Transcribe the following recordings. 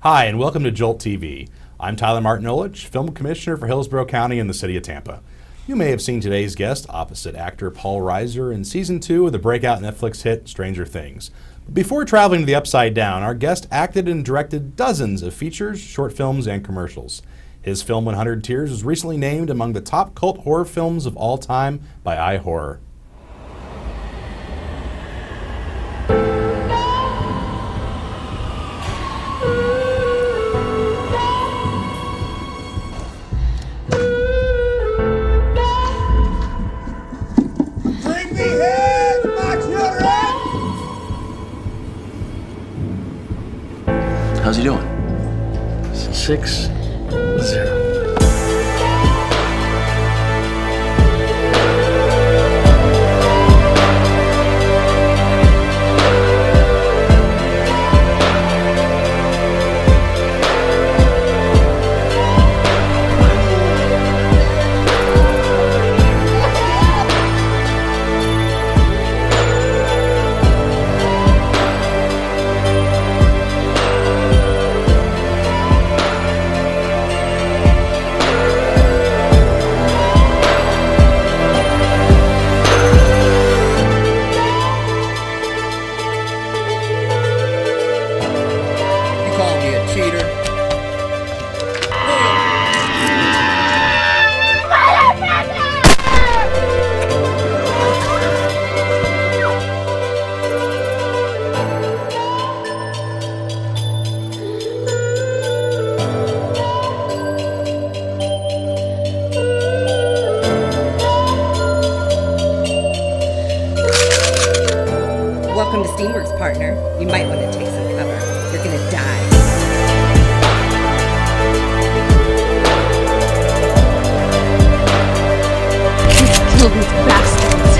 Hi, and welcome to Jolt TV. I'm Tyler Martinolich, Film Commissioner for Hillsborough County and the City of Tampa. You may have seen today's guest opposite actor Paul Reiser in Season 2 of the breakout Netflix hit Stranger Things. But before traveling to the Upside Down, our guest acted and directed dozens of features, short films, and commercials. His film 100 Tears was recently named among the top cult horror films of all time by iHorror. How's he doing? 6-0. Welcome to Steamworks, partner. You might want to take some cover. You're gonna die. Kill these bastards.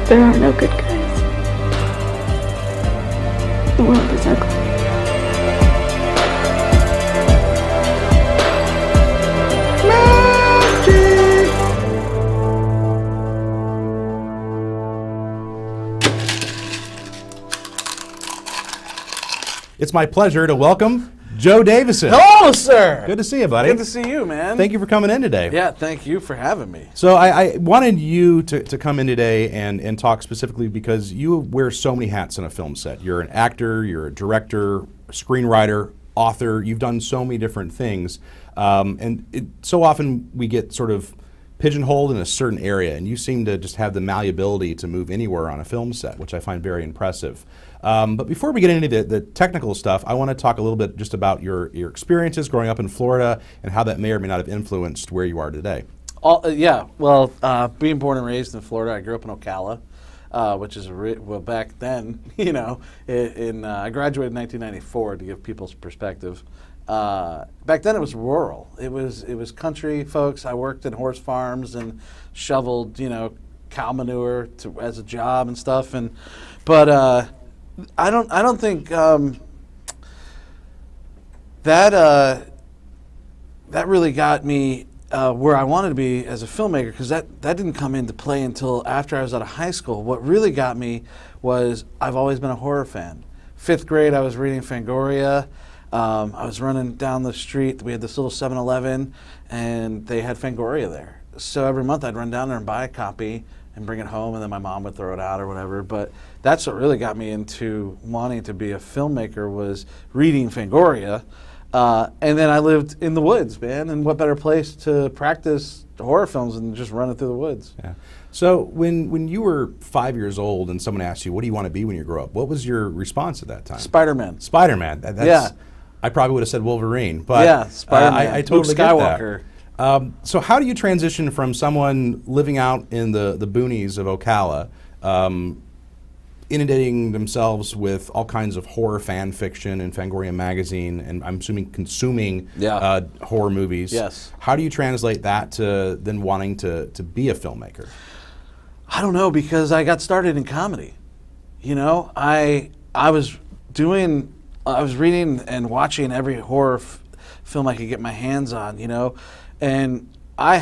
There are no good guys. The world is ugly. It's my pleasure to welcome Joe Davison. Hello, sir. Good to see you, buddy. Good to see you, man. Thank you for coming in today. Yeah, thank you for having me. So I wanted you to come in today and talk specifically because you wear so many hats on a film set. You're an actor, you're a director, a screenwriter, author. You've done so many different things. So often we get sort of pigeonholed in a certain area, and you seem to just have the malleability to move anywhere on a film set, which I find very impressive. But before we get into the technical stuff, I want to talk a little bit just about your experiences growing up in Florida and how that may or may not have influenced where you are today. Being born and raised in Florida, I grew up in Ocala, which is back then, I graduated in 1994 to give people's perspective. Back then it was rural. It was country folks. I worked in horse farms and shoveled, cow manure as a job and stuff. But I don't think that really got me where I wanted to be as a filmmaker, because that didn't come into play until after I was out of high school. What really got me was I've always been a horror fan. 5th grade, I was reading Fangoria. I was running down the street. We had this little 7-Eleven, and they had Fangoria there. So every month I'd run down there and buy a copy and bring it home, and then my mom would throw it out or whatever. But that's what really got me into wanting to be a filmmaker, was reading Fangoria. And then I lived in the woods, man, and what better place to practice horror films than just running through the woods. Yeah. So when you were 5 years old and someone asked you, what do you want to be when you grow up? What was your response at that time? Spider-Man. Spider-Man. Yeah. I probably would have said Wolverine, but yeah, Spider-Man. I totally Luke Skywalker. Get that. So how do you transition from someone living out in the boonies of Ocala, inundating themselves with all kinds of horror fan fiction and Fangoria magazine, and I'm assuming consuming horror movies? Yes. How do you translate that to then wanting to be a filmmaker? I don't know, because I got started in comedy. I was doing I was reading and watching every horror film I could get my hands on, you know, and I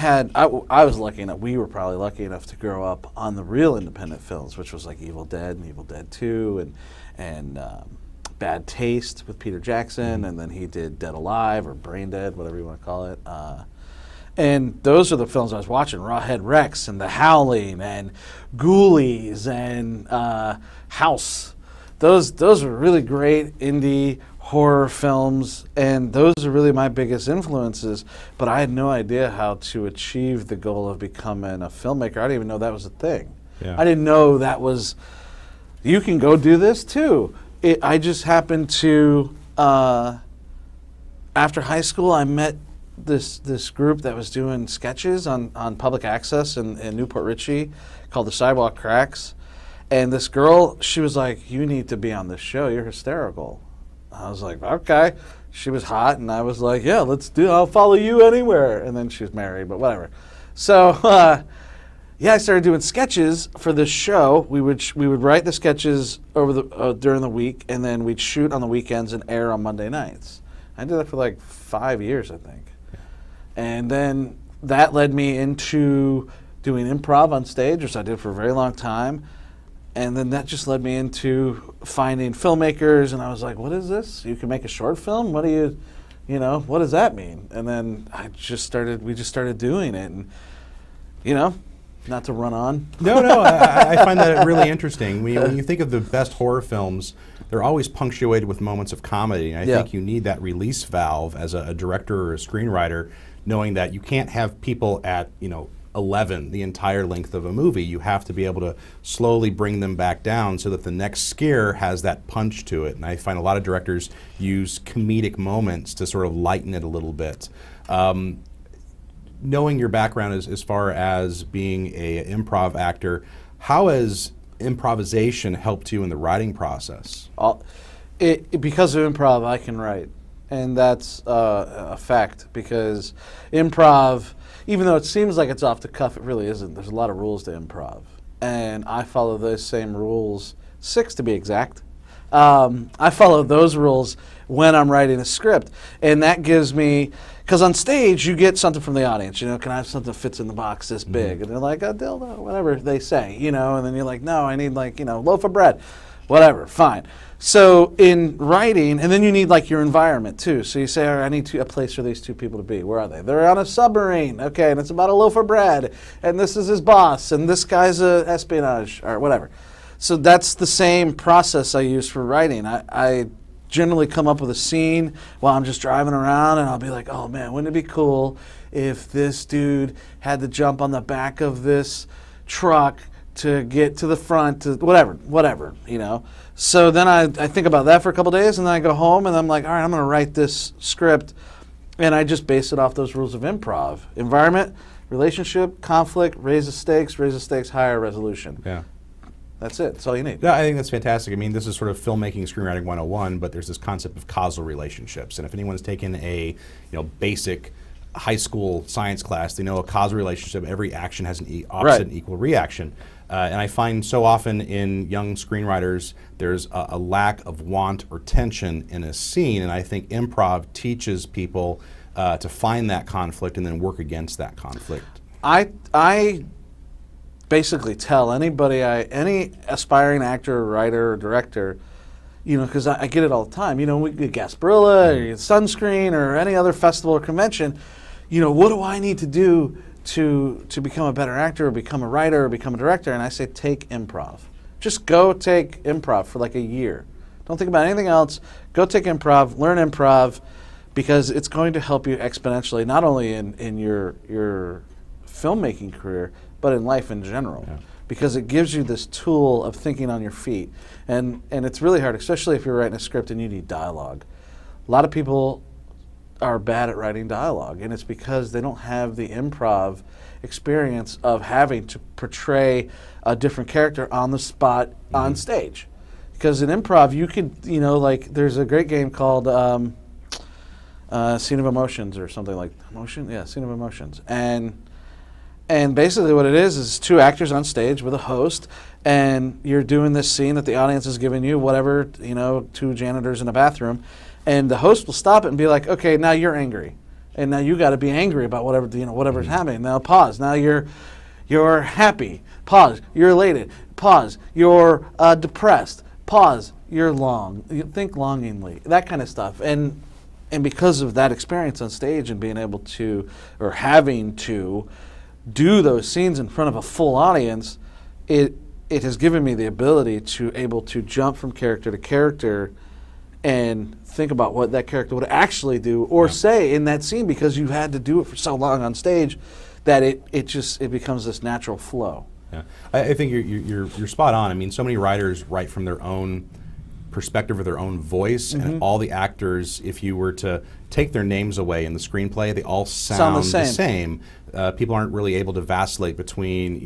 was lucky enough. We were probably lucky enough to grow up on the real independent films, which was like Evil Dead and Evil Dead 2 and Bad Taste with Peter Jackson, and then he did Dead Alive or Brain Dead, whatever you want to call it. And those are the films I was watching: Rawhead Rex and The Howling and Ghoulies and House. Those were really great indie horror films, and those are really my biggest influences. But I had no idea how to achieve the goal of becoming a filmmaker. I didn't even know that was a thing. Yeah. I didn't know that was, you can go do this too. I just happened to, after high school, I met this group that was doing sketches on public access in Newport Richey called the Sidewalk Cracks. And this girl, she was like, "You need to be on this show. You're hysterical." I was like, "Okay." She was hot, and I was like, "Yeah, let's do it. I'll follow you anywhere." And then she was married, but whatever. So, yeah, I started doing sketches for this show. We would write the sketches over during the week, and then we'd shoot on the weekends and air on Monday nights. I did that for like 5 years, I think. And then that led me into doing improv on stage, which I did for a very long time. And then that just led me into finding filmmakers, and I was like, "What is this? You can make a short film? What do what does that mean?" And then we just started doing it, and not to run on. No, I find that really interesting. When you think of the best horror films, they're always punctuated with moments of comedy. And I think you need that release valve as a director or a screenwriter, knowing that you can't have people at 11 the entire length of a movie. You have to be able to slowly bring them back down so that the next scare has that punch to it. And I find a lot of directors use comedic moments to sort of lighten it a little bit. Knowing your background as far as being an improv actor, how has improvisation helped you in the writing process? Because of improv, I can write. And that's a fact, because improv, even though it seems like it's off the cuff, it really isn't. There's a lot of rules to improv. And I follow those same rules, 6 to be exact. I follow those rules when I'm writing a script. And that gives me, because on stage, you get something from the audience. Can I have something that fits in the box this big? And they're like, "A dildo," whatever they say, and then you're like, "No, I need loaf of bread." Whatever, fine. So in writing, and then you need your environment too. So you say, "All right, I need a place for these two people to be. Where are they?" "They're on a submarine." "Okay, and it's about a loaf of bread, and this is his boss, and this guy's a espionage," or whatever. So that's the same process I use for writing. I generally come up with a scene while I'm just driving around, and I'll be like, "Oh man, wouldn't it be cool if this dude had to jump on the back of this truck to get to the front," to whatever. So then I think about that for a couple days, and then I go home, and I'm like, "All right, I'm going to write this script," and I just base it off those rules of improv: environment, relationship, conflict, raise the stakes, higher resolution. Yeah. That's it. That's all you need. Yeah, I think that's fantastic. I mean, this is sort of filmmaking, screenwriting 101, but there's this concept of causal relationships. And if anyone's taken a basic high school science class, they know a causal relationship, every action has an opposite and equal reaction. And I find so often in young screenwriters, there's a lack of want or tension in a scene, and I think improv teaches people to find that conflict and then work against that conflict. I basically tell any aspiring actor, writer, or director, because I get it all the time. We get Gasparilla or Sunscreen or any other festival or convention. What do I need to do to become a better actor or become a writer or become a director? And I say, take improv. Just go take improv for a year. Don't think about anything else. Go take improv, learn improv, because it's going to help you exponentially, not only in your filmmaking career, but in life in general. Yeah. Because it gives you this tool of thinking on your feet. And it's really hard, especially if you're writing a script and you need dialogue. A lot of people are bad at writing dialogue, and it's because they don't have the improv experience of having to portray a different character on the spot on stage. Because in improv, you could, there's a great game called Scene of Emotions or something like Emotion? Yeah, Scene of Emotions. And And basically what it is two actors on stage with a host, and you're doing this scene that the audience has given you, whatever, two janitors in a bathroom, and the host will stop it and be like, okay, now you're angry. And now you got to be angry about whatever's happening. Now pause. Now you're happy. Pause. You're elated. Pause. You're depressed. Pause. You're you think longingly. That kind of stuff. And because of that experience on stage and being able to, or having to, do those scenes in front of a full audience, it has given me the ability to able to jump from character to character and think about what that character would actually do or say in that scene, because you had to do it for so long on stage that it becomes this natural flow. Yeah, I think you're spot on. I mean, so many writers write from their own perspective or their own voice, and all the actors, if you were to take their names away in the screenplay, they all sound the same. People aren't really able to vacillate between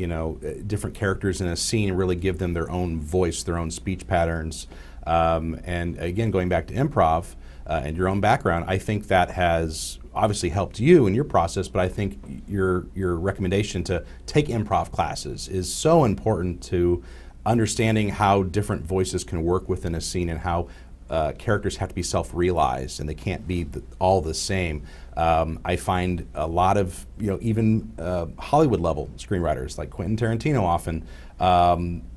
different characters in a scene and really give them their own voice, their own speech patterns. And again, going back to improv and your own background, I think that has obviously helped you in your process, but I think your recommendation to take improv classes is so important to understanding how different voices can work within a scene and how characters have to be self-realized and they can't be all the same. I find a lot of, even Hollywood level screenwriters like Quentin Tarantino often,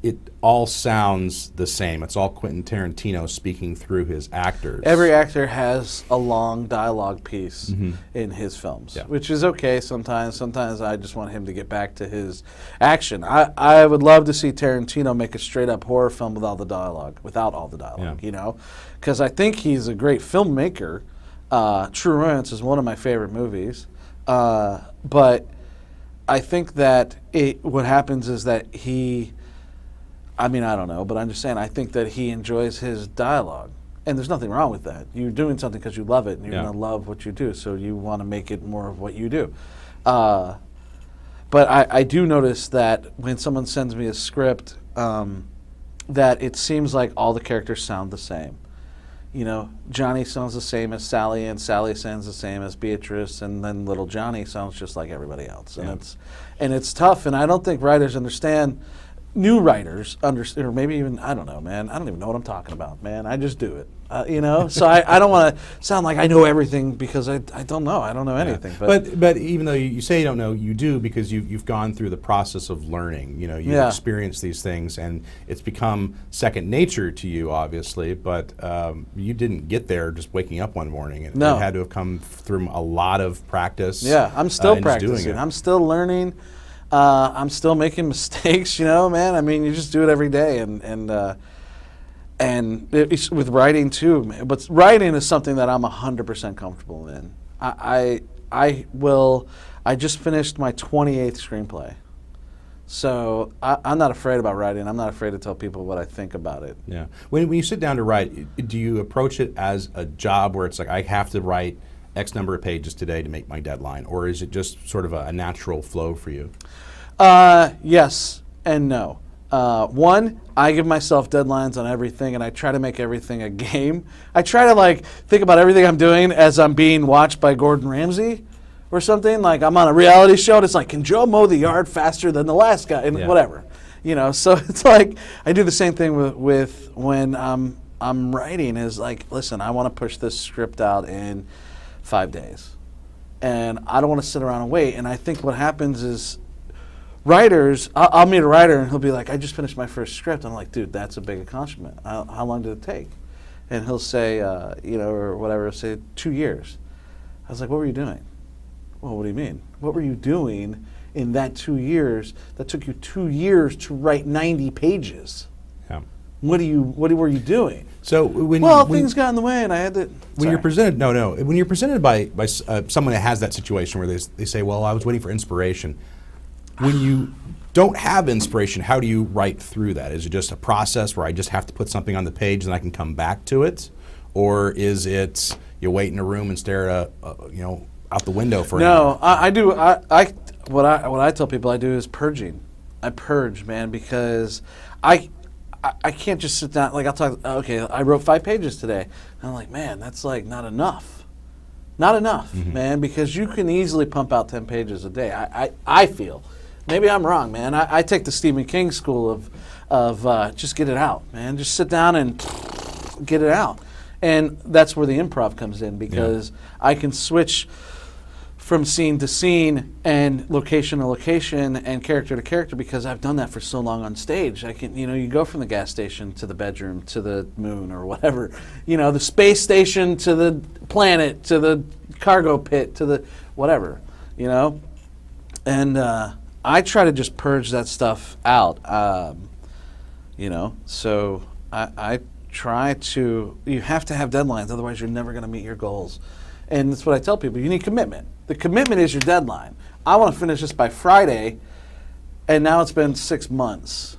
it all sounds the same. It's all Quentin Tarantino speaking through his actors. Every actor has a long dialogue piece in his films, which is okay sometimes. Sometimes I just want him to get back to his action. I would love to see Tarantino make a straight-up horror film without all the dialogue, because I think he's a great filmmaker. True Romance is one of my favorite movies, but I think that what happens is that I don't know, but I'm just saying, I think that he enjoys his dialogue. And there's nothing wrong with that. You're doing something because you love it, and you're going to love what you do, so you want to make it more of what you do. But I do notice that when someone sends me a script, that it seems like all the characters sound the same. Johnny sounds the same as Sally, and Sally sounds the same as Beatrice, and then little Johnny sounds just like everybody else. And it's tough, and I don't think writers understand. New writers understand, or maybe even, I don't know, man. I don't even know what I'm talking about, man. I just do it, So I don't want to sound like I know everything, because I don't know. I don't know anything. But even though you say you don't know, you do, because you've gone through the process of learning. You've experienced these things, and it's become second nature to you, obviously. But you didn't get there just waking up one morning. It had to have come through a lot of practice. Yeah, I'm still practicing. I'm still learning. I'm still making mistakes, man. I mean, you just do it every day, and it's with writing too. But writing is something that I'm 100% comfortable in. I just finished my 28th screenplay, so I'm not afraid about writing. I'm not afraid to tell people what I think about it. Yeah. When you sit down to write, do you approach it as a job where it's like, I have to write X number of pages today to make my deadline, or is it just sort of a natural flow for you? Yes and no. One, I give myself deadlines on everything, and I try to make everything a game. I try to think about everything I'm doing as I'm being watched by Gordon Ramsay or something. Like I'm on a reality show, and it's like, can Joe mow the yard faster than the last guy? And whatever, So it's like I do the same thing with when I'm writing. Is like, listen, I want to push this script out in 5 days, and I don't want to sit around and wait. And I think what happens is writers, I'll meet a writer and he'll be like, I just finished my first script. I'm like, dude, that's a big accomplishment. How long did it take? And he'll say, or whatever, he'll say 2 years. I was like, what were you doing? Well, what do you mean? What were you doing in that 2 years that took you 2 years to write 90 pages? Yeah. What were you doing? So things got in the way, and I had to. When you're presented, when you're presented by someone that has that situation where they say, well, I was waiting for inspiration. When you don't have inspiration, how do you write through that? Is it just a process where I just have to put something on the page and I can come back to it, or is it you wait in a room and stare at out the window for an hour? I do. What I tell people I do is purging. I purge, man, because I can't just sit down. Like I'll talk. Okay, I wrote 5 pages today. And I'm like, man, that's like not enough. Not enough, man, because you can easily pump out 10 pages a day. I feel. Maybe I'm wrong, man. I take the Stephen King school of just get it out, man. Just sit down and get it out. And that's where the improv comes in, because I can switch from scene to scene and location to location and character to character, because I've done that for so long on stage. I can, you go from the gas station to the bedroom to the moon or whatever, the space station to the planet to the cargo pit to the whatever, and I try to just purge that stuff out, so I try to, you have to have deadlines, otherwise you're never going to meet your goals. And that's what I tell people. You need commitment. The commitment is your deadline. I want to finish this by Friday, and now it's been 6 months.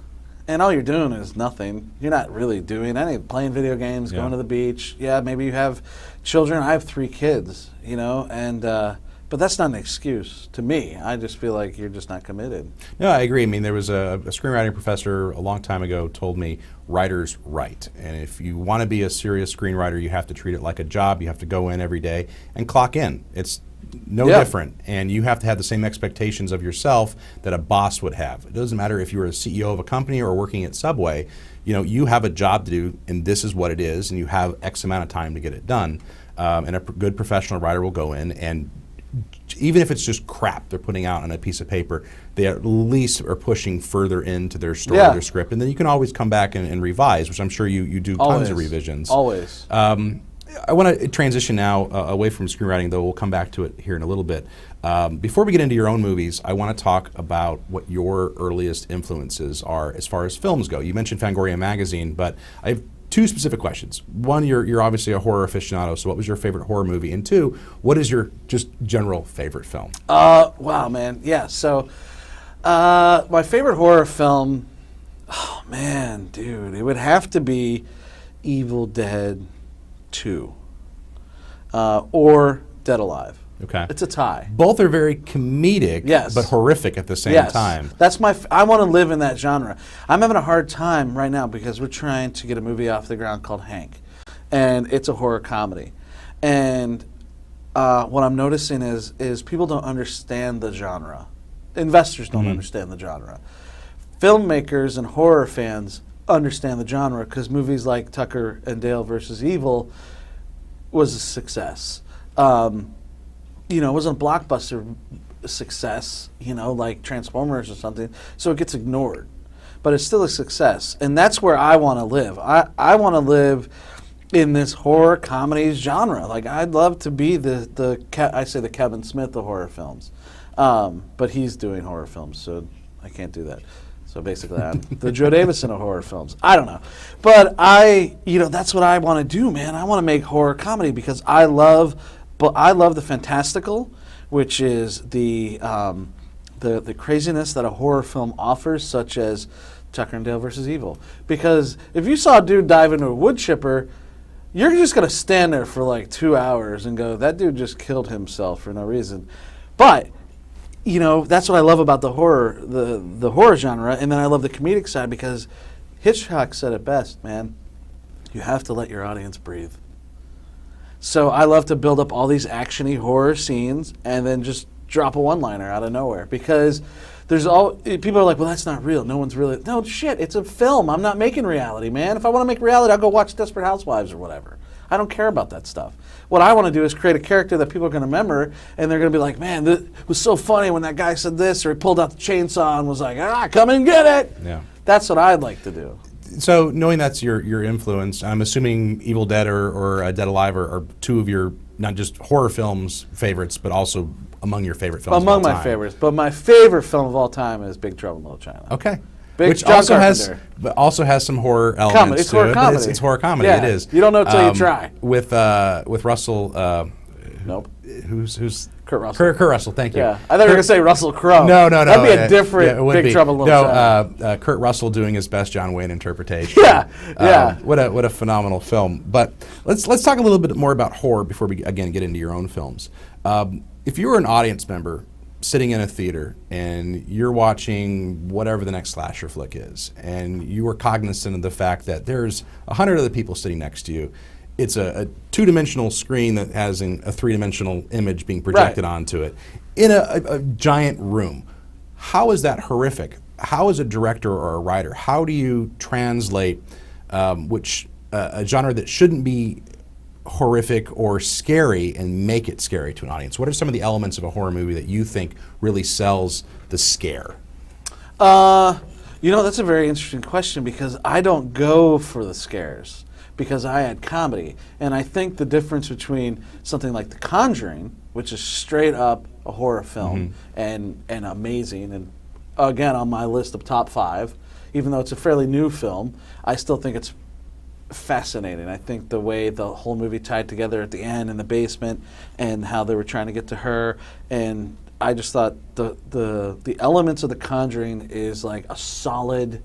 And all you're doing is nothing. You're not really doing anything. Playing video games, going to the beach. Yeah, maybe you have children. I have 3 kids, but that's not an excuse to me. I just feel like you're just not committed. No, I agree. I mean, there was a screenwriting professor a long time ago told me, writers write. And if you want to be a serious screenwriter, you have to treat it like a job. You have to go in every day and clock in. It's no different. And you have to have the same expectations of yourself that a boss would have. It doesn't matter if you're a CEO of a company or working at Subway. You have a job to do, and this is what it is, and you have X amount of time to get it done. And a good professional writer will go in, and even if it's just crap they're putting out on a piece of paper, they at least are pushing further into their story, their script, and then you can always come back and revise, which I'm sure you do tons of revisions. Always. I want to transition now away from screenwriting, though we'll come back to it here in a little bit. Before we get into your own movies, I want to talk about what your earliest influences are as far as films go. You mentioned Fangoria Magazine, but I have 2 specific questions. One, you're obviously a horror aficionado, so what was your favorite horror movie? And 2, what is your just general favorite film? Wow, man. Yeah, so my favorite horror film, oh man, dude, it would have to be Evil Dead 2 or Dead Alive. Okay. It's a tie. Both are very comedic, but horrific at the same time. That's I want to live in that genre. I'm having a hard time right now because we're trying to get a movie off the ground called Hank, and it's a horror comedy. And what I'm noticing is people don't understand the genre. Investors don't understand the genre. Filmmakers and horror fans understand the genre because movies like Tucker and Dale versus Evil was a success. It wasn't a blockbuster success, like Transformers or something, so it gets ignored. But it's still a success, and that's where I want to live. I want to live in this horror comedy genre. Like, I'd love to be the Kevin Smith of horror films, but he's doing horror films, so I can't do that. So basically, I'm the Joe Davison of horror films. I don't know, but that's what I want to do, man. I want to make horror comedy because I love the fantastical, which is the craziness that a horror film offers, such as Tucker and Dale versus Evil. Because if you saw a dude dive into a wood chipper, you're just going to stand there for like 2 hours and go, that dude just killed himself for no reason. But, that's what I love about the horror, the horror genre, and then I love the comedic side because Hitchcock said it best, man. You have to let your audience breathe. So I love to build up all these action-y horror scenes and then just drop a one-liner out of nowhere because people are like, well, that's not real. No one's really. No, shit, it's a film. I'm not making reality, man. If I want to make reality, I'll go watch Desperate Housewives or whatever. I don't care about that stuff. What I want to do is create a character that people are going to remember, and they're going to be like, man, it was so funny when that guy said this, or he pulled out the chainsaw and was like, come and get it. Yeah. That's what I'd like to do. So knowing that's your influence, I'm assuming Evil Dead or Dead Alive are 2 of your, not just horror films favorites, but also among your favorite films among of all time. My favorites. But my favorite film of all time is Big Trouble in Little China. Okay. Which also has some horror elements. It's horror comedy. It's horror comedy. Yeah. It is. You don't know until you try. With Russell. Nope. Who's Kurt Russell. Kurt Russell, thank you. Yeah, I thought you were going to say Russell Crowe. No. That'd be a different Big Trouble in Little China. Kurt Russell doing his best John Wayne interpretation. Yeah. What a phenomenal film. But let's talk a little bit more about horror before we again get into your own films. If you were an audience member sitting in a theater and you're watching whatever the next slasher flick is, and you were cognizant of the fact that there's 100 other people sitting next to you, it's a two-dimensional screen that has a three-dimensional image being projected onto it in a giant room. How is that horrific? How is a director or a writer, how do you translate a genre that shouldn't be horrific or scary and make it scary to an audience? What are some of the elements of a horror movie that you think really sells the scare? That's a very interesting question because I don't go for the scares because I had comedy. And I think the difference between something like The Conjuring, which is straight up a horror film and amazing, and again on my list of top 5, even though it's a fairly new film, I still think it's fascinating. I think the way the whole movie tied together at the end in the basement and how they were trying to get to her, and I just thought the elements of The Conjuring is like a solid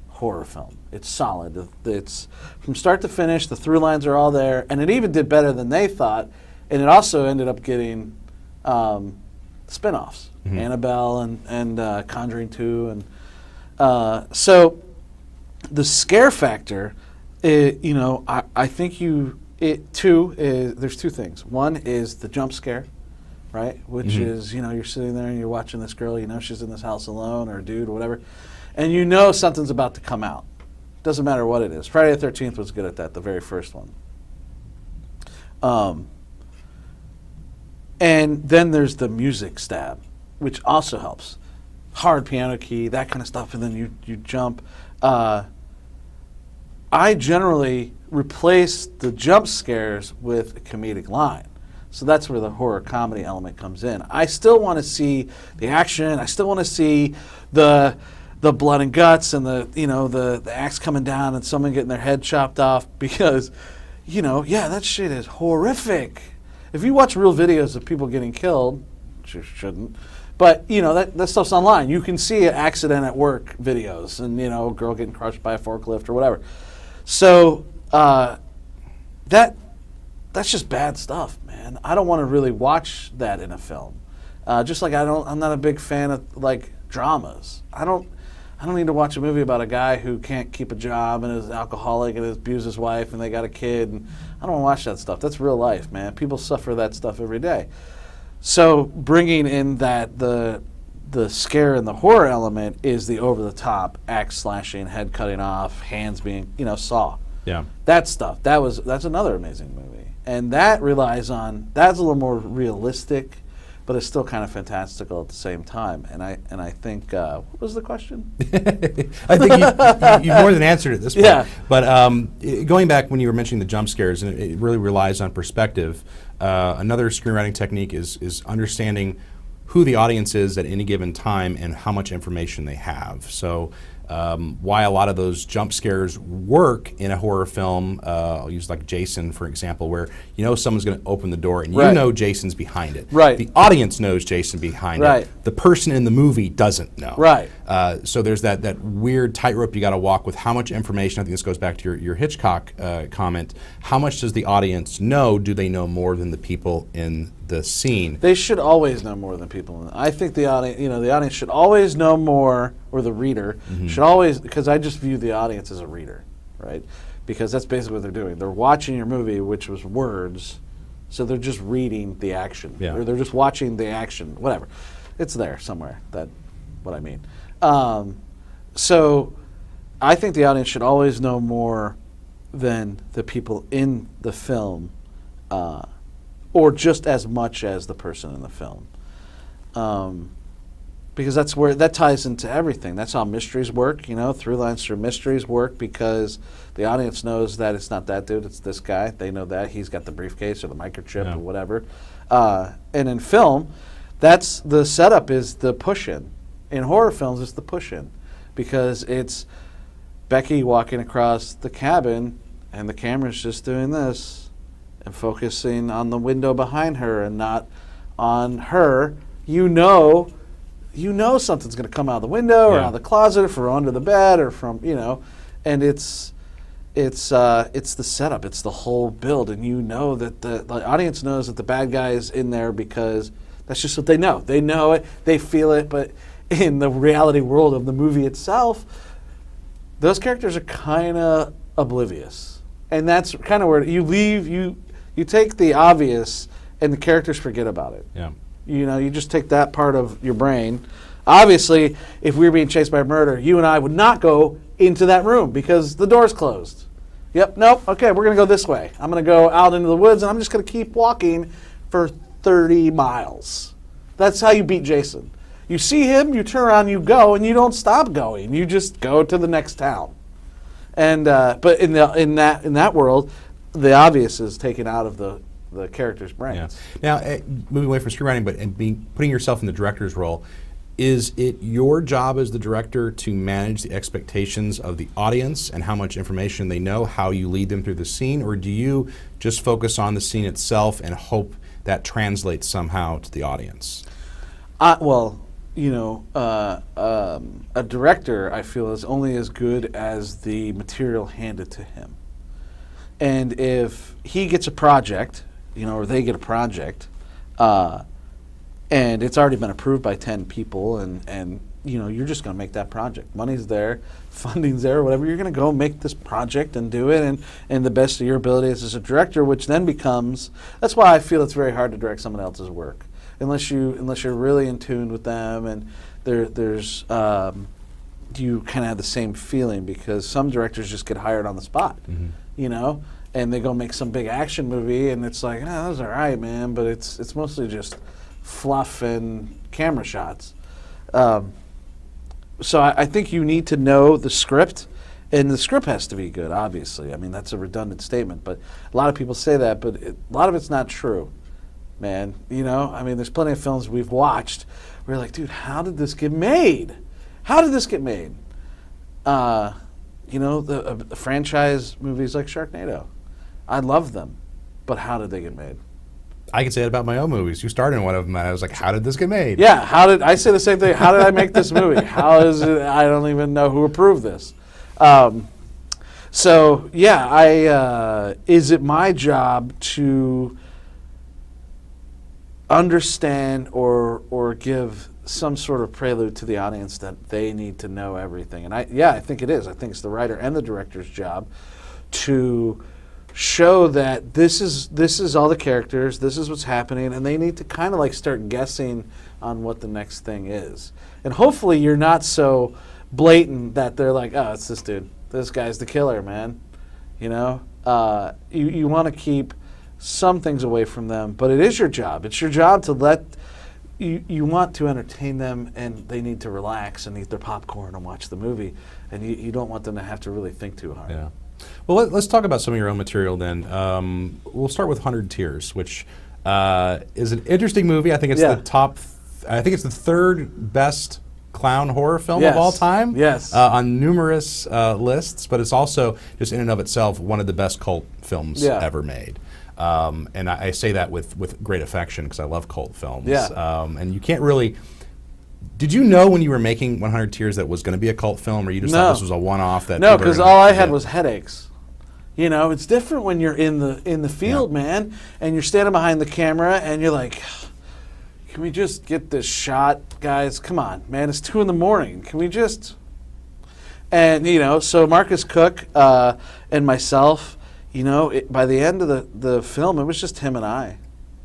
horror film. It's solid. It's from start to finish, the through lines are all there, and it even did better than they thought, and it also ended up getting spin-offs, Annabelle and Conjuring 2, and so the scare factor, I think there's two things. One is the jump scare, right? Which is, you're sitting there and you're watching this girl, she's in this house alone, or a dude, or whatever, and something's about to come out. Doesn't matter what it is. Friday the 13th was good at that, the very first one. And then there's the music stab, which also helps. Hard piano key, that kind of stuff, and then you jump. I generally replace the jump scares with a comedic line. So that's where the horror comedy element comes in. I still want to see the action. I still want to see the blood and guts and the axe coming down and someone getting their head chopped off because, that shit is horrific. If you watch real videos of people getting killed, which you shouldn't, but that stuff's online. You can see an accident at work videos and a girl getting crushed by a forklift or whatever. So that's just bad stuff, man. I don't want to really watch that in a film. Just like I'm not a big fan of like dramas. I don't need to watch a movie about a guy who can't keep a job and is alcoholic and abuses his wife and they got a kid. And I don't want to watch that stuff. That's real life, man. People suffer that stuff every day. So bringing in the scare and the horror element is the over-the-top axe slashing, head cutting off, hands being, Saw. Yeah. That stuff. That's another amazing movie. And that relies on, that's a little more realistic, but it's still kind of fantastical at the same time. And I think, what was the question? I think you more than answered it at this point. Yeah. But going back when you were mentioning the jump scares, and it really relies on perspective, another screenwriting technique is understanding who the audience is at any given time and how much information they have. So why a lot of those jump scares work in a horror film, I'll use like Jason, for example, where someone's going to open the door and Jason's behind it. Right. The audience knows Jason behind right. it. The person in the movie doesn't know. Right. So there's that weird tightrope you got to walk with how much information. I think this goes back to your Hitchcock comment. How much does the audience know? Do they know more than the people in the scene? They should always know more than people. I think the audience should always know more, or the reader should always, because I just view the audience as a reader, right? Because that's basically what they're doing. They're watching your movie, which was words, so they're just reading the action, or they're just watching the action, whatever. It's there somewhere. That's what I mean. So I think the audience should always know more than the people in the film, or just as much as the person in the film. Because that's where that ties into everything. That's how mysteries work, through lines through mysteries work, because the audience knows that it's not that dude, it's this guy. They know that he's got the briefcase or the microchip or whatever. And in film, that's the setup is the push-in. In horror films, it's the push-in, because it's Becky walking across the cabin and the camera's just doing this and focusing on the window behind her and not on her. You know something's going to come out of the window or out of the closet or from under the bed or from, and it's the setup. It's the whole build, and that the audience knows that the bad guy is in there because that's just what they know. They know it, they feel it, but in the reality world of the movie itself, those characters are kind of oblivious. And that's kind of where you leave, you take the obvious and the characters forget about it. Yeah. You know, you just take that part of your brain. Obviously, if we were being chased by a murder, you and I would not go into that room because the door's closed. Yep, nope, okay, we're going to go this way. I'm going to go out into the woods, and I'm just going to keep walking for 30 miles. That's how you beat Jason. You see him, you turn around, you go, and you don't stop going. You just go to the next town. And but in that world, the obvious is taken out of the character's brains. Yeah. Now, moving away from screenwriting, but putting yourself in the director's role, is it your job as the director to manage the expectations of the audience and how much information they know, how you lead them through the scene, or do you just focus on the scene itself and hope that translates somehow to the audience? Well, you know, a director, I feel, is only as good as the material handed to him. And if he gets a project, you know, or they get a project, and it's already been approved by 10 people, and you know, you're just going to make that project. Money's there, funding's there, whatever. You're going to go make this project and do it, and the best of your abilities as a director, which then becomes. That's why I feel it's very hard to direct someone else's work, unless you're really in tune with them, and there's you kind of have the same feeling, because some directors just get hired on the spot, you know, and they go make some big action movie, and it's like, that was all right, man, but it's mostly just fluff and camera shots. So I think you need to know the script, and the script has to be good, obviously. I mean, that's a redundant statement, but a lot of people say that, but a lot of it's not true, man. You know, I mean, there's plenty of films we've watched where you're like, dude, how did this get made? How did this get made? You know, the franchise movies like Sharknado. I love them, but how did they get made? I can say it about my own movies. You starred in one of them, and I was like, how did this get made? Yeah, I say the same thing. How did I make this movie? How is it? I don't even know who approved this. So, yeah, is it my job to understand or give some sort of prelude to the audience that they need to know everything? And I think it is. I think it's the writer and the director's job to show that this is all the characters, this is what's happening, and they need to kind of like start guessing on what the next thing is. And hopefully you're not so blatant that they're like, oh, it's this dude. This guy's the killer, man. You know? You want to keep some things away from them, but it is your job. It's your job to let... You want to entertain them, and they need to relax and eat their popcorn and watch the movie, and you don't want them to have to really think too hard. Yeah. Well, let's talk about some of your own material then. We'll start with 100 Tears, which is an interesting movie. I think it's I think it's the third best clown horror film of all time. Yes. On numerous lists, but it's also just in and of itself one of the best cult films ever made. And I say that with great affection because I love cult films. Yeah. And you can't really. Did you know when you were making 100 Tears that it was going to be a cult film, or you just thought this was a one-off? No, because all I had was headaches. You know, it's different when you're in the field, man, and you're standing behind the camera, and you're like, can we just get this shot, guys? Come on, man, it's 2 a.m. Can we just... And, you know, so Marcus Cook and myself, you know, by the end of the film, it was just him and I.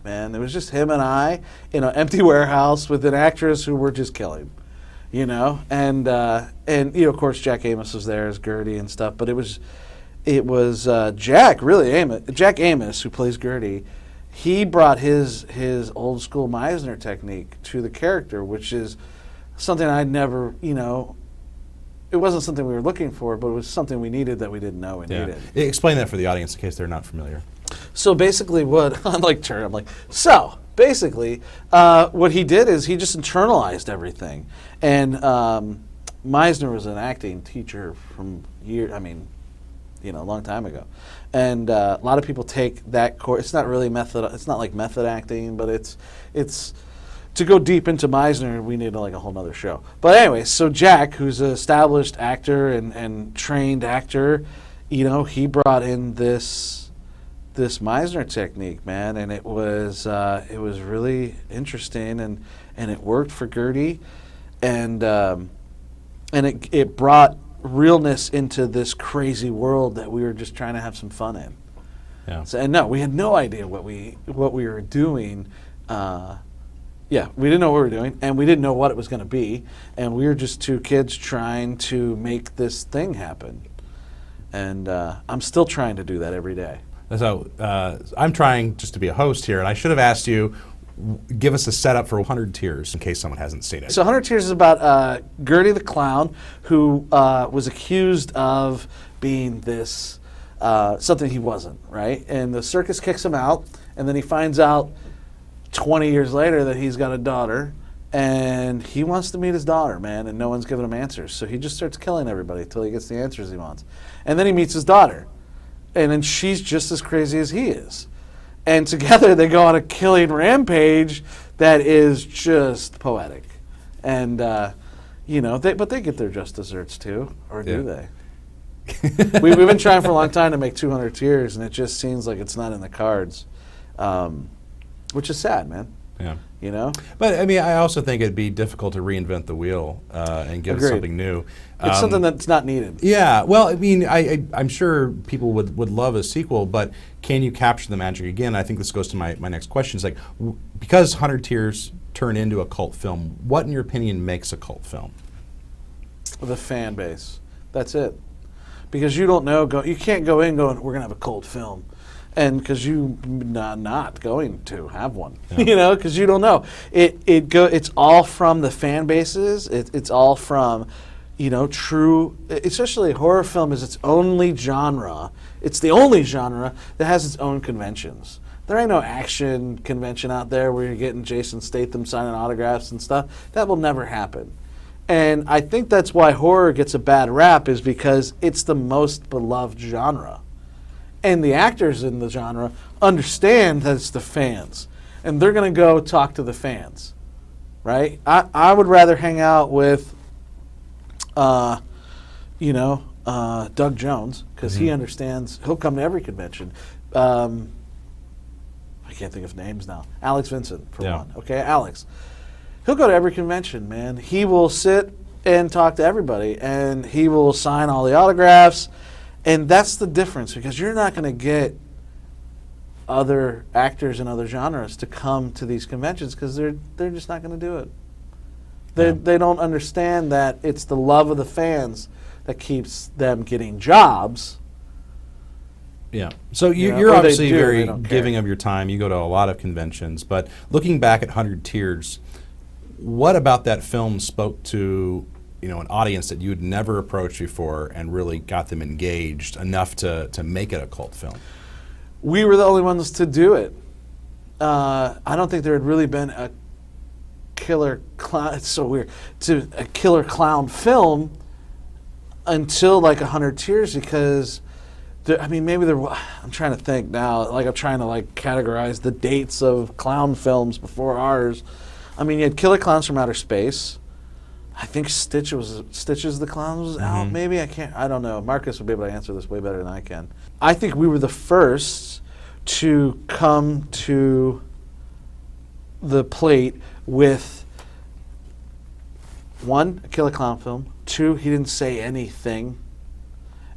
Man, it was just him and I in an empty warehouse with an actress who were just killing, you know, and you know, of course, Jack Amos was there as Gertie and stuff, but it was Jack Amos, who plays Gertie. He brought his old school Meisner technique to the character, which is something I'd never, you know, it wasn't something we were looking for, but it was something we needed that we didn't know we needed. Explain that for the audience in case they're not familiar. So basically what he did is he just internalized everything. And Meisner was an acting teacher from a long time ago. And a lot of people take that course. It's not really it's not like method acting, but it's to go deep into Meisner, we need like a whole nother show. But anyway, so Jack, who's an established actor and trained actor, you know, he brought in this Meisner technique, man, and it was really interesting, and it worked for Gertie, and it brought realness into this crazy world that we were just trying to have some fun in. Yeah. So, and no, we had no idea what we were doing. Yeah, we didn't know what we were doing, and we didn't know what it was going to be, and we were just two kids trying to make this thing happen. And I'm still trying to do that every day. So I'm trying just to be a host here, and I should have asked you, give us a setup for 100 Tears in case someone hasn't seen it. So 100 Tears is about Gertie the clown, who was accused of being this something he wasn't, right? And the circus kicks him out, and then he finds out 20 years later that he's got a daughter, and he wants to meet his daughter, man, and no one's giving him answers. So he just starts killing everybody until he gets the answers he wants. And then he meets his daughter, and then she's just as crazy as he is. And together they go on a killing rampage that is just poetic. And, you know, but they get their just desserts too, or do they? We've been trying for a long time to make 200 Tears, and it just seems like it's not in the cards, which is sad, man. Yeah. You know? But, I mean, I also think it'd be difficult to reinvent the wheel and give us Agreed. something new. It's something that's not needed. Yeah, well, I mean, I'm sure people would love a sequel, but can you capture the magic again? I think this goes to my next question. It's like, because 100 Tears turned into a cult film, what, in your opinion, makes a cult film? The fan base. That's it. Because you don't know, you can't go in going, we're going to have a cult film. And because you not going to have one, you know, because you don't know. It's all from the fan bases. It's all from, you know, true. Especially horror film is its only genre. It's the only genre that has its own conventions. There ain't no action convention out there where you're getting Jason Statham signing autographs and stuff. That will never happen. And I think that's why horror gets a bad rap, is because it's the most beloved genre. And the actors in the genre understand that it's the fans, and they're going to go talk to the fans, right? I would rather hang out with, you know, Doug Jones, because he understands. He'll come to every convention. I can't think of names now. Alex Vincent, for one. Okay, Alex. He'll go to every convention, man. He will sit and talk to everybody, and he will sign all the autographs. And that's the difference, because you're not going to get other actors in other genres to come to these conventions, because they're just not going to do it. They don't understand that it's the love of the fans that keeps them getting jobs. Yeah. So you're or they obviously do, very they don't giving care. of your time. You go to a lot of conventions. But looking back at 100 Tears, what about that film spoke to, you know, an audience that you had never approached before and really got them engaged enough to make it a cult film? We were the only ones to do it. I don't think there had really been a killer clown. It's so weird. A killer clown film until like 100 Tears, because I mean, maybe there. I'm trying to think now. Like, I'm trying to like categorize the dates of clown films before ours. I mean, you had Killer Clowns from Outer Space. I think Stitches the Clown was out. Maybe I don't know. Marcus would be able to answer this way better than I can. I think we were the first to come to the plate with, one, a Killer Clown film. Two, he didn't say anything.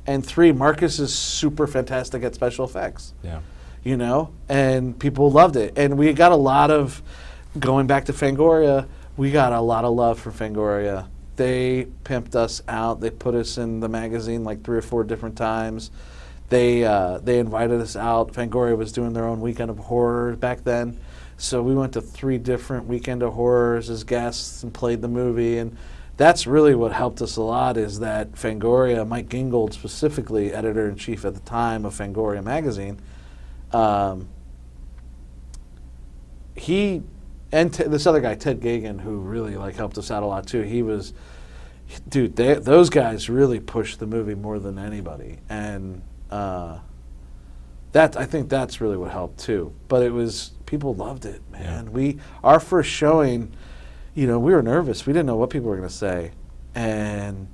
And three, Marcus is super fantastic at special effects. Yeah. You know, and people loved it. And we got a lot of, going back to Fangoria, we got a lot of love for Fangoria. They pimped us out. They put us in the magazine like 3 or 4 different times. They invited us out. Fangoria was doing their own weekend of horror back then. So we went to 3 different weekend of horrors as guests and played the movie. And that's really what helped us a lot, is that Fangoria, Mike Gingold specifically, editor-in-chief at the time of Fangoria magazine, he and this other guy, Ted Gagan, who really like helped us out a lot too. He was, dude, those guys really pushed the movie more than anybody, and I think that's really what helped too. But it was, people loved it, man. Yeah. Our first showing, you know, we were nervous. We didn't know what people were going to say, and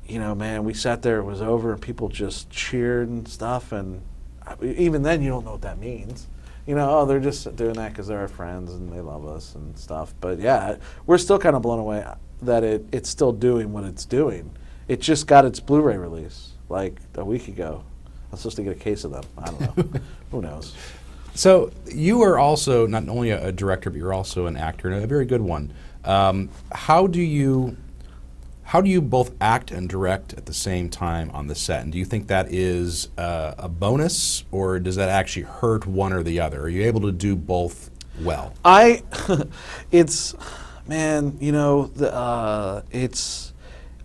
you know, man, we sat there. It was over, and people just cheered and stuff. And even then, you don't know what that means. You know, oh, they're just doing that because they're our friends and they love us and stuff. But yeah, we're still kind of blown away that it's still doing what it's doing. It just got its Blu-ray release like a week ago. I'm supposed to get a case of them. I don't know. Who knows? So you are also not only a director, but you're also an actor, and a very good one. How do you both act and direct at the same time on the set? And do you think that is a bonus, or does that actually hurt one or the other? Are you able to do both well? It's, man, you know,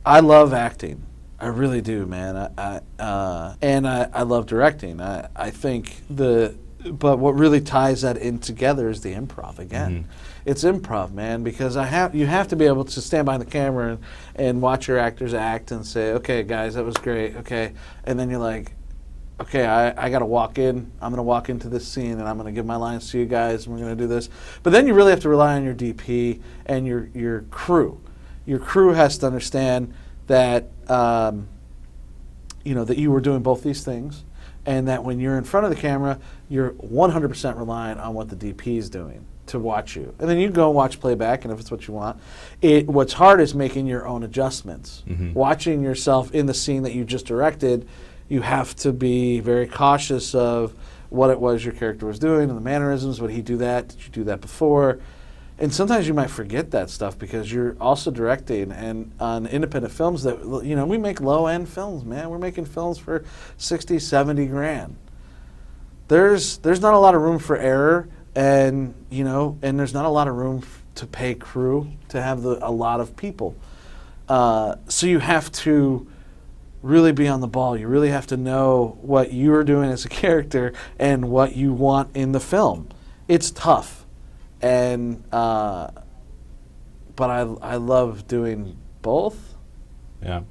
I love acting. I really do, man. I love directing. I think but what really ties that in together is the improv again. Mm-hmm. It's improv, man, because you have to be able to stand behind the camera and watch your actors act and say, okay, guys, that was great, okay. And then you're like, okay, I got to walk in. I'm going to walk into this scene, and I'm going to give my lines to you guys, and we're going to do this. But then you really have to rely on your DP and your crew. Your crew has to understand that, that you were doing both these things, and that when you're in front of the camera, you're 100% reliant on what the DP is doing to watch you. And then you go and watch playback, and if it's what you want. What's hard is making your own adjustments. Mm-hmm. Watching yourself in the scene that you just directed, you have to be very cautious of what it was your character was doing and the mannerisms. Would he do that? Did you do that before? And sometimes you might forget that stuff because you're also directing, and on independent films that, we make low-end films, man. We're making films for 60, 70 grand. There's not a lot of room for error, and there's not a lot of room to pay crew to have a lot of people. So you have to really be on the ball. You really have to know what you're doing as a character and what you want in the film. It's tough. And but I love doing both. Yeah.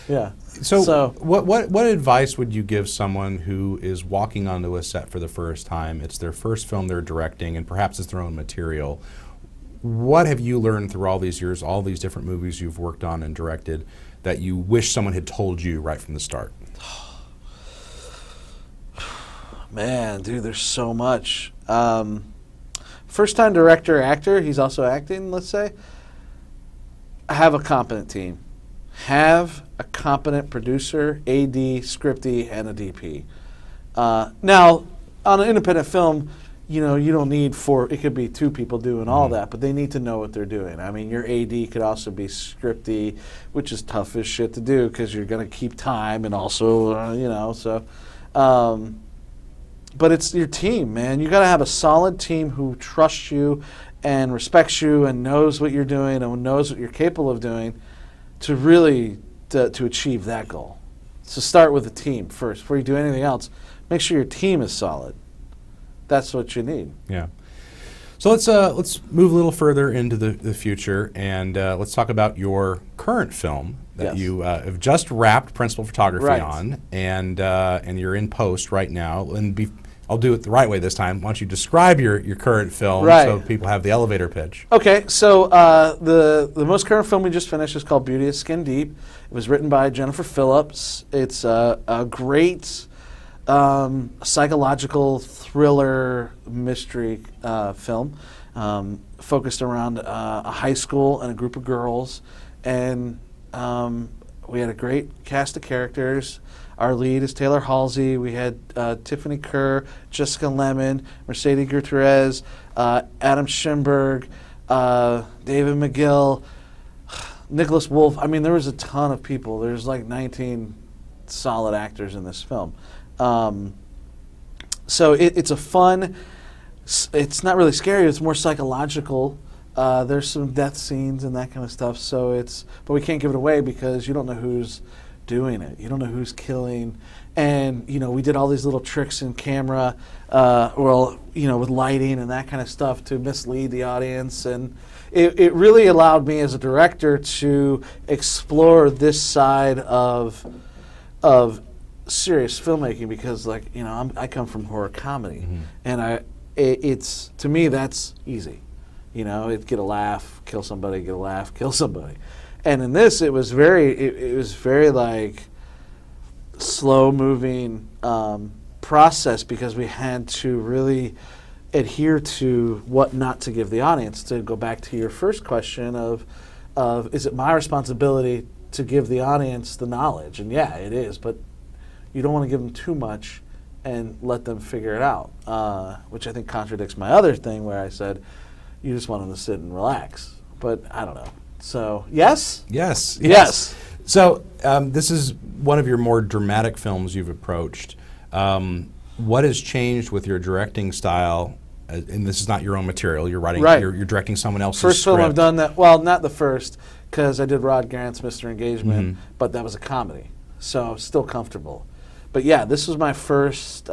Yeah. So what advice would you give someone who is walking onto a set for the first time? It's their first film they're directing, and perhaps it's their own material. What have you learned through all these years, all these different movies you've worked on and directed, that you wish someone had told you right from the start? Man, dude, there's so much. First-time director, actor, he's also acting, let's say. Have a competent team. Have a competent producer, AD, scripty, and a DP. Now, on an independent film, you don't need it could be two people doing all that, but they need to know what they're doing. I mean, your AD could also be scripty, which is tough as shit to do because you're going to keep time and also, so... But it's your team, man. You got to have a solid team who trusts you and respects you and knows what you're doing and knows what you're capable of doing to really to achieve that goal. So start with the team first. Before you do anything else, make sure your team is solid. That's what you need. Yeah. So let's move a little further into the future, and let's talk about your current film that you have just wrapped principal photography on, and you're in post right now. And I'll do it the right way this time. Why don't you describe your current film so people have the elevator pitch? Okay, so the most current film we just finished is called Beauty is Skin Deep. It was written by Jennifer Phillips. It's a great psychological thriller mystery film focused around a high school and a group of girls. And we had a great cast of characters. Our lead is Taylor Halsey. We had Tiffany Kerr, Jessica Lemon, Mercedes Gutierrez, Adam Schimberg, David McGill, Nicholas Wolf. I mean, there was a ton of people. There's like 19 solid actors in this film. So it's a fun, it's not really scary, it's more psychological. There's some death scenes and that kind of stuff, but we can't give it away because you don't know who's doing it. You don't know who's killing. And, we did all these little tricks in camera, with lighting and that kind of stuff to mislead the audience. And it really allowed me as a director to explore this side of serious filmmaking because, I come from horror comedy. Mm-hmm. And it's to me, that's easy. Get a laugh, kill somebody, get a laugh, kill somebody. And in this, it was very like slow moving process because we had to really adhere to what not to give the audience. To go back to your first question of is it my responsibility to give the audience the knowledge. And yeah, it is, but you don't want to give them too much and let them figure it out, which I think contradicts my other thing where I said you just want them to sit and relax. But I don't know. So, yes? Yes. Yes. So this is one of your more dramatic films you've approached. What has changed with your directing style? And this is not your own material. You're writing. Right. You're directing someone else's First script. film I've done that. Well, not the first, because I did Rod Garrett's Mr. Engagement, but that was a comedy, so still comfortable. But yeah, this was my first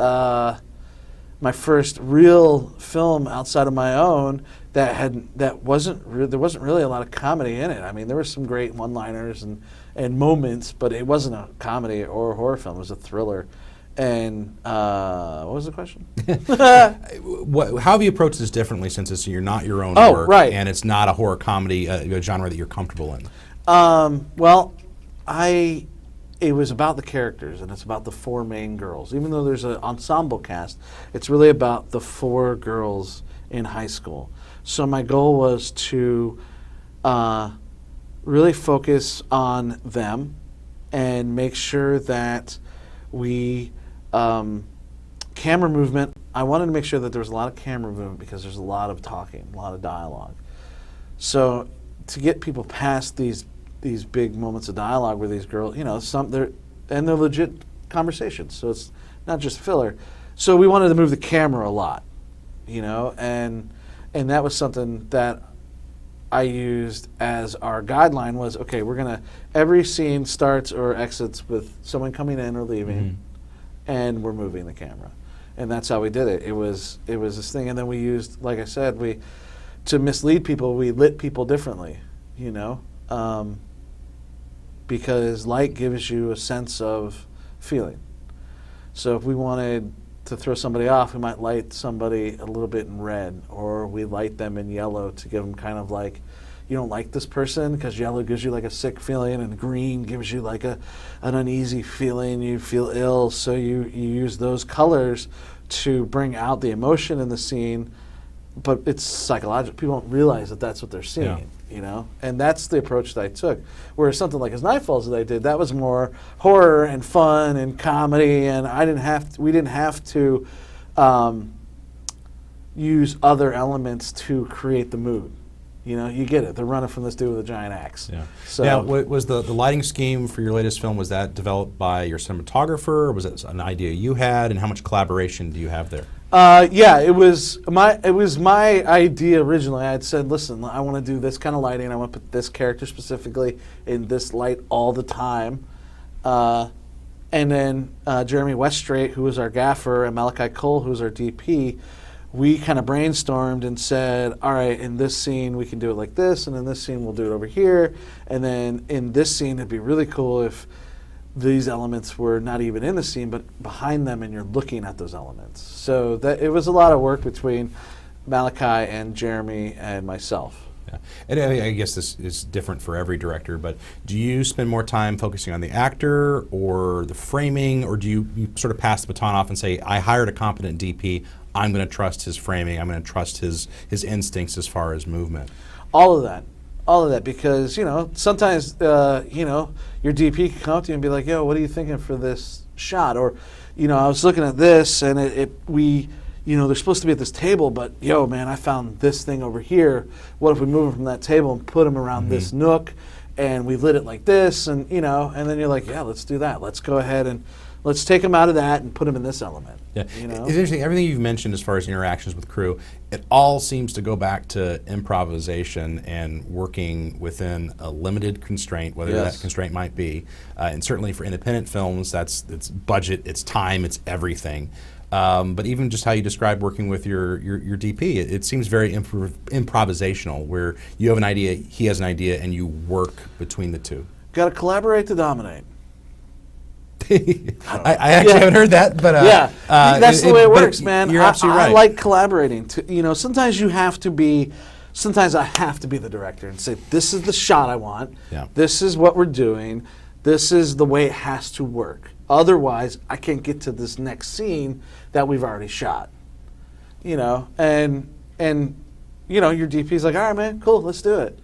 real film outside of my own that wasn't there wasn't really a lot of comedy in it. I mean, there were some great one-liners and moments, but it wasn't a comedy or a horror film. It was a thriller. And what was the question? How have you approached this differently since you're not your own work, right. and it's not a horror comedy a genre that you're comfortable in? Well, it was about the characters, and it's about the 4 main girls. Even though there's an ensemble cast, it's really about the 4 girls in high school. So my goal was to really focus on them and make sure that we camera movement. I wanted to make sure that there was a lot of camera movement because there's a lot of talking, a lot of dialogue. So to get people past these big moments of dialogue where these girls, they're legit conversations. So it's not just filler. So we wanted to move the camera a lot, and that was something that I used as our guideline was, okay, every scene starts or exits with someone coming in or leaving, and we're moving the camera. And that's how we did it. It was this thing, and then we used, like I said, to mislead people, we lit people differently, because light gives you a sense of feeling. So if we wanted to throw somebody off, we might light somebody a little bit in red, or we light them in yellow to give them kind of like, you don't like this person because yellow gives you like a sick feeling, and green gives you like an uneasy feeling, you feel ill, so you use those colors to bring out the emotion in the scene, but it's psychological. People don't realize that that's what they're seeing, and that's the approach that I took. Whereas something like As Night Falls that I did, that was more horror and fun and comedy, and we didn't have to use other elements to create the mood. You get it. They're running from this dude with a giant axe. Yeah. So now, was the lighting scheme for your latest film, was that developed by your cinematographer, or was it an idea you had, and how much collaboration do you have there? Yeah, it was my idea originally. I had said, listen, I want to do this kind of lighting. I want to put this character specifically in this light all the time. And then Jeremy Weststraight, who was our gaffer, and Malachi Cole, who was our DP, we kind of brainstormed and said, all right, in this scene we can do it like this, and in this scene we'll do it over here, and then in this scene it'd be really cool if these elements were not even in the scene but behind them and you're looking at those elements. So that it was a lot of work between Malachi and Jeremy and myself. Yeah. And I guess this is different for every director, but do you spend more time focusing on the actor or the framing, or do you sort of pass the baton off and say, I hired a competent DP, I'm going to trust his framing, I'm going to trust his instincts as far as movement? All of that, because sometimes your DP can come up to you and be like, yo, what are you thinking for this shot? Or I was looking at this and they're supposed to be at this table, but yo, man, I found this thing over here. What if we move them from that table and put them around this nook, and we lit it like this, and and then you're like, yeah, let's do that. Let's go ahead and let's take them out of that and put them in this element. Yeah. It's interesting. Everything you've mentioned as far as interactions with crew, it all seems to go back to improvisation and working within a limited constraint, whether that constraint might be. And certainly for independent films, it's budget, it's time, it's everything. But even just how you describe working with your DP, it seems very improvisational, where you have an idea, he has an idea, and you work between the two. Got to collaborate to dominate. I actually haven't heard that, but that's the way it works, man. You're absolutely right. I like collaborating. Sometimes you have to be. Sometimes I have to be the director and say, "This is the shot I want. Yeah. This is what we're doing. This is the way it has to work. Otherwise, I can't get to this next scene that we've already shot." And your DP's like, "All right, man, cool, let's do it."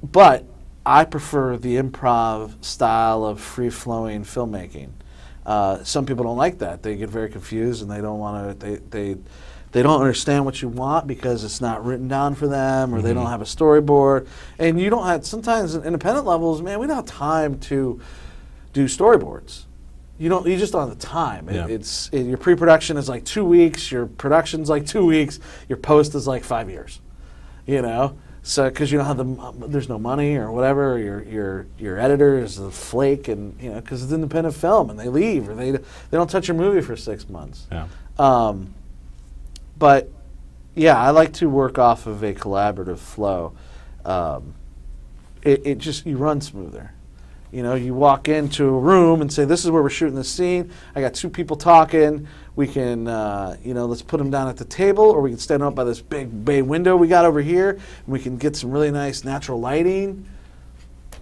But I prefer the improv style of free-flowing filmmaking. Some people don't like that. They get very confused and they don't want to. They don't understand what you want because it's not written down for them, or they don't have a storyboard. And you don't have, sometimes in independent levels, man, we don't have time to do storyboards. You just don't have the time. Yeah. Your pre-production is like 2 weeks, your production's like 2 weeks, your post is like 5 years. You know? So, because you don't have there's no money or whatever, your editor is a flake, and you know, because it's independent film, and they leave, or they don't touch your movie for 6 months. Yeah. But yeah, I like to work off of a collaborative flow. It just, you run smoother. You know, you walk into a room and say, "This is where we're shooting this scene. I got 2 people talking. We can, let's put them down at the table, or we can stand up by this big bay window we got over here, and we can get some really nice natural lighting."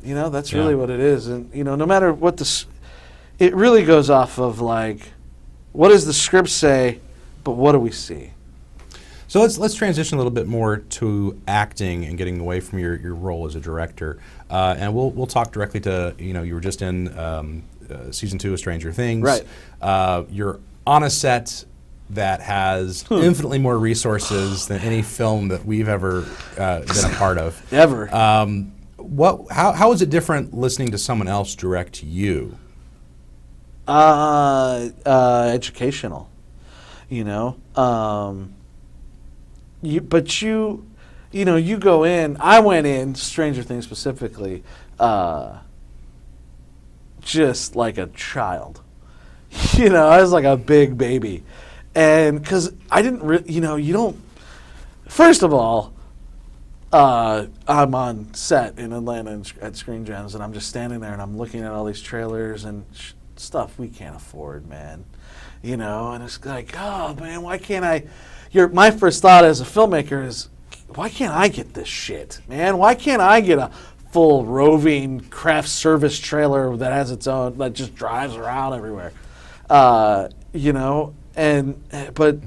You know, that's really what it is. And you know, no matter what it really goes off of like, what does the script say, but what do we see? So let's transition a little bit more to acting and getting away from your role as a director, and we'll talk directly to, you know, you were just in season 2 of Stranger Things, right? You're on a set that has infinitely more resources than any film that we've ever been a part of. Ever. How is it different listening to someone else direct you? Educational, you know. You go in. I went in Stranger Things specifically, just like a child. You know, I was like a big baby, and because I didn't, you don't. First of all, I'm on set in Atlanta at Screen Gems, and I'm just standing there and I'm looking at all these trailers and stuff we can't afford, man. You know, and it's like, oh man, why can't I? My first thought as a filmmaker is, why can't I get this shit, man? Why can't I get a full roving craft service trailer that has its own, that just drives around everywhere? You know, but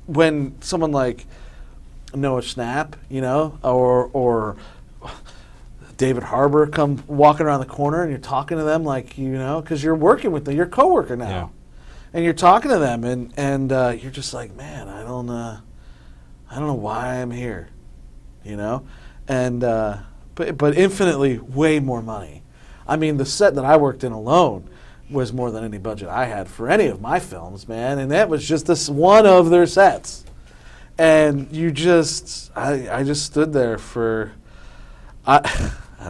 when someone like Noah Schnapp, you know, or David Harbour come walking around the corner and you're talking to them like, you know, because you're working with them, you're a coworker now. Yeah. And you're talking to them, and you're just like, man, I don't know why I'm here, you know, and but infinitely way more money. I mean, the set that I worked in alone was more than any budget I had for any of my films, man, and that was just this one of their sets, and I just stood there for, I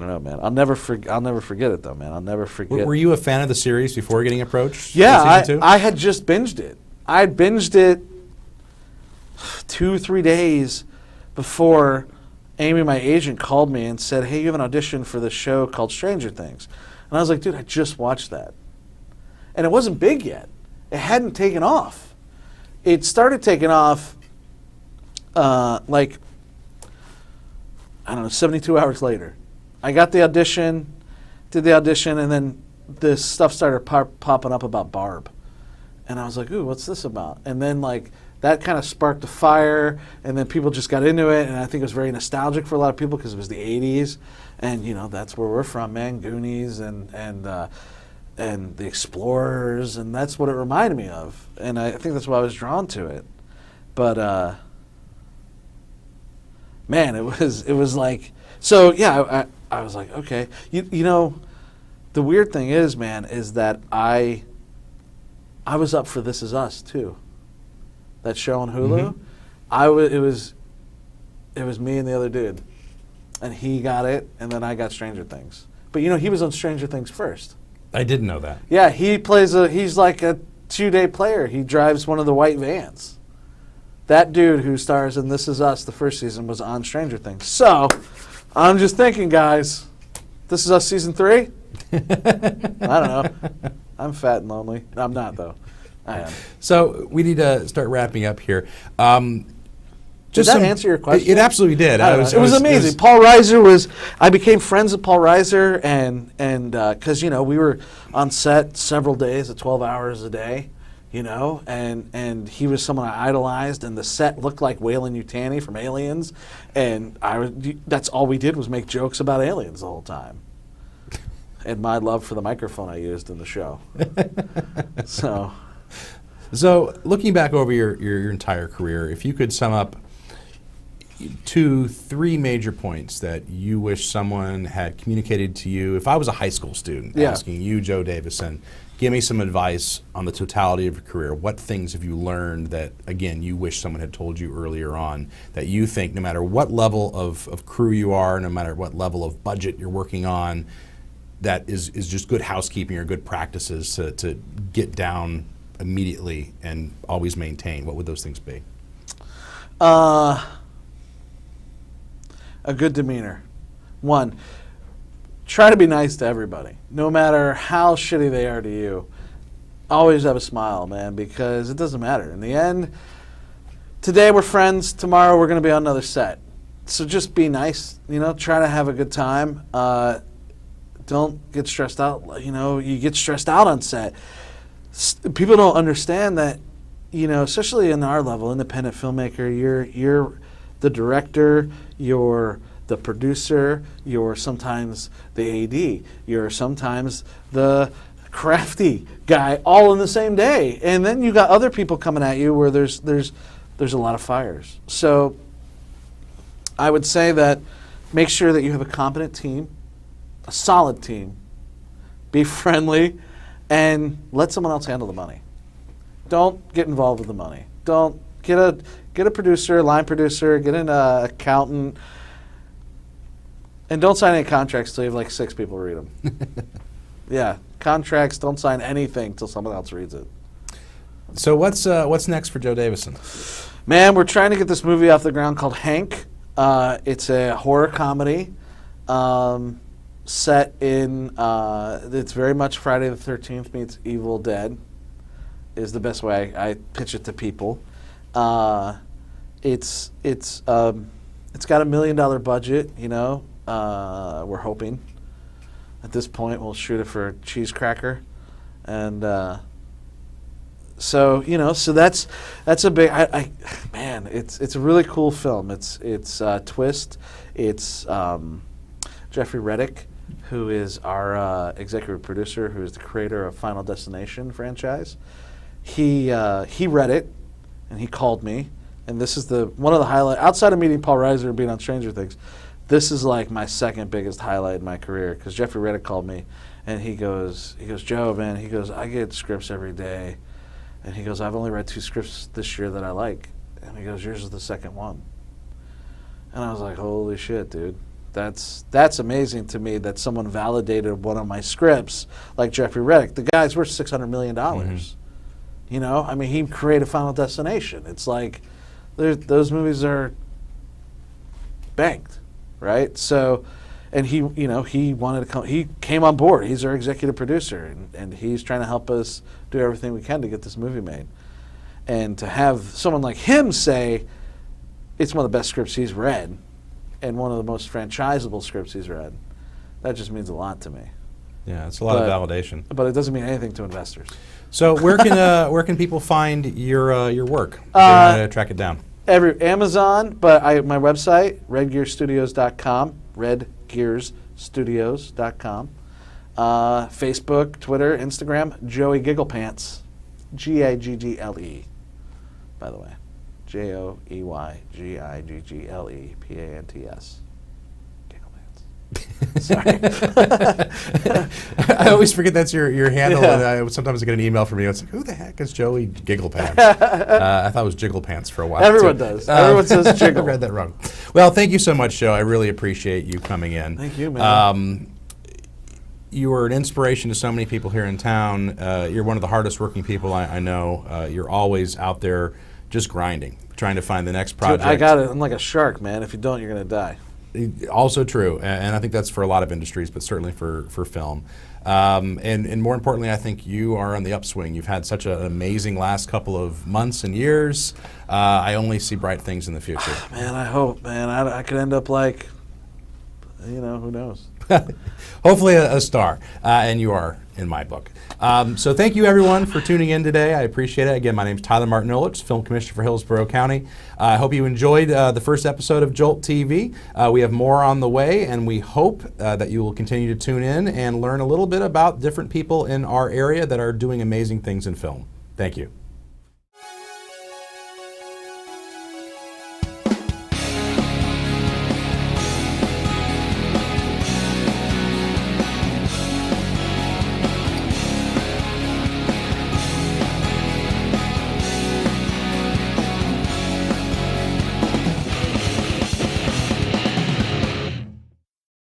don't know, man. I'll never forget it, though, man. I'll never forget. Were you a fan of the series before getting approached? Yeah, season 2? I had just binged it. I had binged it 2-3 days before Amy, my agent, called me and said, "Hey, you have an audition for this show called Stranger Things." And I was like, dude, I just watched that. And it wasn't big yet. It hadn't taken off. It started taking off like, I don't know, 72 hours later. I got the audition, did the audition, and then this stuff started popping up about Barb. And I was like, ooh, what's this about? And then like that kind of sparked a fire, and then people just got into it, and I think it was very nostalgic for a lot of people because it was the 80s, and you know, that's where we're from, man, Goonies and the Explorers, and that's what it reminded me of. And I think that's why I was drawn to it. But man, it was like, so yeah, I was like, okay. You know, the weird thing is, man, is that I was up for This Is Us too. That show on Hulu. Mm-hmm. It was me and the other dude. And he got it, and then I got Stranger Things. But you know, he was on Stranger Things first. I didn't know that. Yeah, he's like a 2-day player. He drives one of the white vans. That dude who stars in This Is Us, the first season, was on Stranger Things. So, I'm just thinking, guys, This Is Us season 3? I don't know. I'm fat and lonely. I'm not, though. I am. So we need to start wrapping up here. Did that answer your question? It absolutely did. It was amazing. Paul Reiser I became friends with Paul Reiser, and because, you know, we were on set several days at 12 hours a day, you know, and he was someone I idolized, and the set looked like Weyland-Yutani from Aliens, and that's all we did was make jokes about aliens the whole time. And my love for the microphone I used in the show. So looking back over your entire career, if you could sum up 2-3 major points that you wish someone had communicated to you. If I was a high school student asking you, Joe Davison, give me some advice on the totality of your career. What things have you learned that, again, you wish someone had told you earlier on that you think no matter what level of crew you are, no matter what level of budget you're working on, that is just good housekeeping or good practices to get down immediately and always maintain? What would those things be? A good demeanor. One, try to be nice to everybody, no matter how shitty they are to you. Always have a smile, man, because it doesn't matter. In the end, today we're friends, tomorrow we're going to be on another set. So just be nice, you know, try to have a good time. Don't get stressed out. You know, you get stressed out on set. People don't understand that, you know, especially in our level, independent filmmaker, you're the director, you're the producer, you're sometimes the AD, you're sometimes the crafty guy, all in the same day. And then you got other people coming at you where there's a lot of fires. So I would say that make sure that you have a competent team, a solid team, be friendly, and let someone else handle the money. Don't get involved with the money. Don't get a producer, line producer, get an accountant, and don't sign any contracts till you have like 6 people read them. Yeah, contracts, don't sign anything till someone else reads it. So what's next for Joe Davison? Man, we're trying to get this movie off the ground called Hank. It's a horror comedy set in, it's very much Friday the 13th meets Evil Dead is the best way I pitch it to people. It's got $1 million budget, you know. We're hoping at this point we'll shoot it for a cheese cracker, and so you know, so that's a big. Man, it's a really cool film. It's twist. It's Jeffrey Reddick, who is our executive producer, who is the creator of Final Destination franchise. He read it, and he called me. And this is one of the highlights, outside of meeting Paul Reiser and being on Stranger Things, this is like my second biggest highlight in my career, because Jeffrey Reddick called me, and he goes, Joe, man, he goes, I get scripts every day, and he goes, I've only read 2 scripts this year that I like, and he goes, yours is the second one. And I was like, holy shit, dude. That's amazing to me that someone validated one of my scripts, like Jeffrey Reddick. The guy's worth $600 million. Mm-hmm. You know, I mean, he created Final Destination. It's like, those movies are banked, right? So, and he, you know, he wanted to come. He came on board. He's our executive producer, and he's trying to help us do everything we can to get this movie made. And to have someone like him say it's one of the best scripts he's read, and one of the most franchisable scripts he's read, that just means a lot to me. Yeah, it's a lot of validation. But it doesn't mean anything to investors. So where can people find your work? To track it down. Amazon, but my website, redgearstudios.com, redgearstudios.com. Facebook, Twitter, Instagram, Joey Gigglepants, Giggle, by the way, JoeyGigglepants. Sorry. I always forget that's your handle, yeah. And sometimes I get an email from you. It's like, who the heck is Joey Gigglepants? I thought it was Jigglepants for a while. Everyone does. Everyone says Jiggle. I read that wrong. Well, thank you so much, Joe. I really appreciate you coming in. Thank you, man. You are an inspiration to so many people here in town. You're one of the hardest working people I know. You're always out there just grinding, trying to find the next project. Dude, I got it. I'm like a shark, man. If you don't, you're going to die. Also true, and I think that's for a lot of industries, but certainly for film. And more importantly, I think you are on the upswing. You've had such an amazing last couple of months and years. I only see bright things in the future. Man, I hope, man. I could end up like, you know, who knows? Hopefully a star, and you are. in my book. So thank you everyone for tuning in today. I appreciate it. Again, my name is Tyler Martinulich, Film Commissioner for Hillsborough County. I hope you enjoyed the first episode of Jolt TV. We have more on the way, and we hope that you will continue to tune in and learn a little bit about different people in our area that are doing amazing things in film. Thank you.